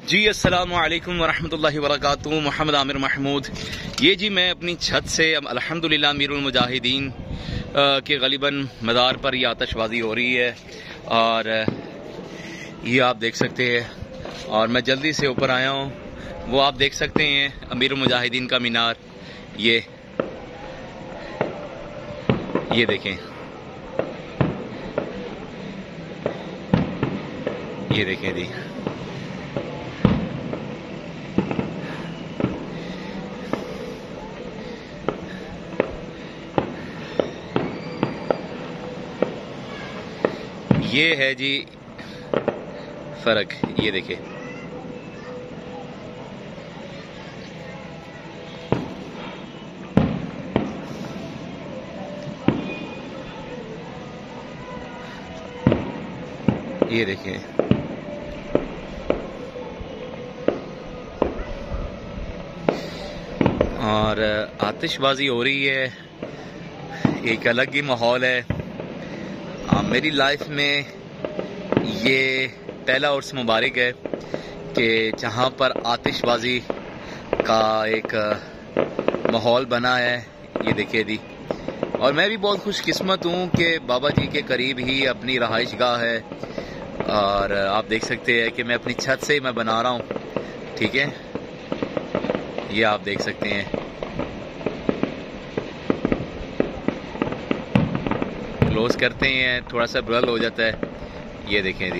जी अस्सलाम वालेकुम वरहमतुल्लाहि वबरकातुहू। मोहम्मद आमिर महमूद। ये जी मैं अपनी छत से अब अल्हम्दुलिल्लाह अमीरुल मुजाहिदीन के गलीबन मज़ार पर ये आतशबाजी हो रही है और ये आप देख सकते हैं। और मैं जल्दी से ऊपर आया हूँ, वो आप देख सकते हैं अमीरुल मुजाहिदीन का मीनार। ये देखें, ये देखें जी। ये है जी फर्क, ये देखिए। ये देखिए, और आतिशबाजी हो रही है, एक अलग ही माहौल है। मेरी लाइफ में ये पहला उर्स मुबारक है कि जहाँ पर आतिशबाजी का एक माहौल बना है। ये देखिए जी, और मैं भी बहुत खुशकिस्मत हूँ कि बाबा जी के करीब ही अपनी रहाइश गाह है। और आप देख सकते हैं कि मैं अपनी छत से ही मैं बना रहा हूँ, ठीक है। ये आप देख सकते हैं, क्लोज करते हैं थोड़ा सा ब्लर हो जाता है। ये देखें जी,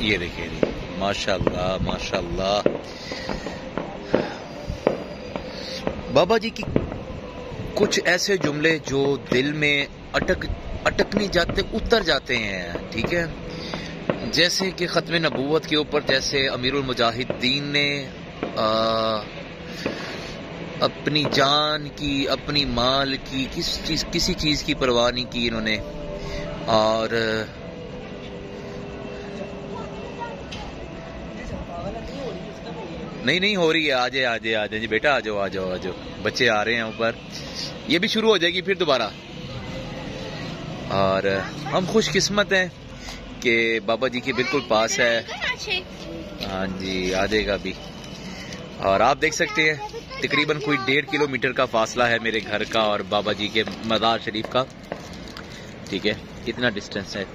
ये देखिए जी, माशाल्लाह माशाल्लाह। बाबा जी की कुछ ऐसे जुमले जो दिल में अटक नहीं जाते, उतर जाते हैं, ठीक है। जैसे कि ख़त्म नबूवत के ऊपर जैसे अमीरुल मुजाहिदीन ने अपनी जान की, अपनी माल की, किसी चीज़ की परवाह नहीं की इन्होंने। और नहीं हो रही है। आजे जी बेटा, आ जाओ। बच्चे आ रहे हैं ऊपर, ये भी शुरू हो जाएगी फिर दोबारा। और हम खुशकिस्मत हैं कि बाबा जी के बिल्कुल पास है। हाँ जी, आ जाएगा अभी। और आप देख सकते हैं तकरीबन कोई 1.5 किलोमीटर का फासला है मेरे घर का और बाबा जी के मज़ार शरीफ का, ठीक है, इतना डिस्टेंस है।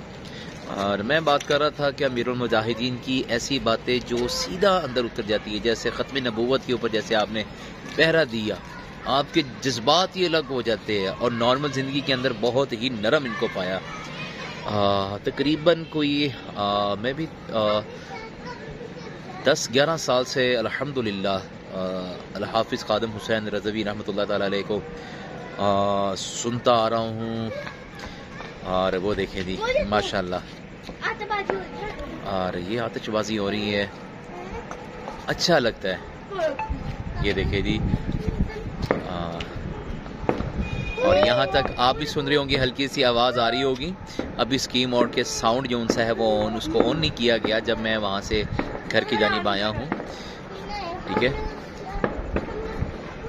और मैं बात कर रहा था कि अमीरुल मुजाहिदीन की ऐसी बातें जो सीधा अंदर उतर जाती है, जैसे ख़त्म नबूवत के ऊपर जैसे आपने पहरा दिया, आपके जज्बात ही अलग हो जाते हैं। और नॉर्मल ज़िंदगी के अंदर बहुत ही नरम इनको पाया। तकरीबन कोई मैं भी 10-11 साल से अल्हम्दुलिल्लाह अल-हाफ़िज़ ख़ादिम हुसैन रज़वी रहमतुल्लाह ताला अलैह को सुनता आ रहा हूँ। और वो देखें जी, माशाल्लाह। और ये आतिशबाजी हो रही है, अच्छा लगता है। ये देखें जी, और यहाँ तक आप भी सुन रहे होंगे, हल्की सी आवाज़ आ रही होगी। अभी स्कीम और के साउंड जो उनसा है वो उसको ऑन नहीं किया गया जब मैं वहाँ से घर की जानिब आया हूँ, ठीक है।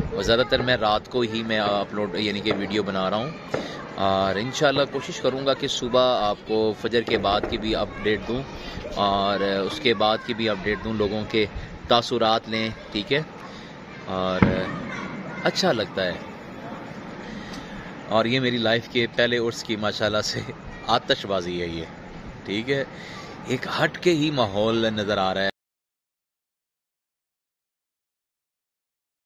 और ज़्यादातर मैं रात को ही मैं अपलोड यानी कि वीडियो बना रहा हूँ। और इंशाल्लाह कोशिश करूँगा कि सुबह आपको फजर के बाद की भी अपडेट दूँ और उसके बाद की भी अपडेट दूँ, लोगों के तासुरात लें, ठीक है। और अच्छा लगता है। और ये मेरी लाइफ के पहले उर्स की माशाल्लाह से आतिशबाजी है ये, ठीक है। एक हट के ही माहौल नज़र आ रहा है।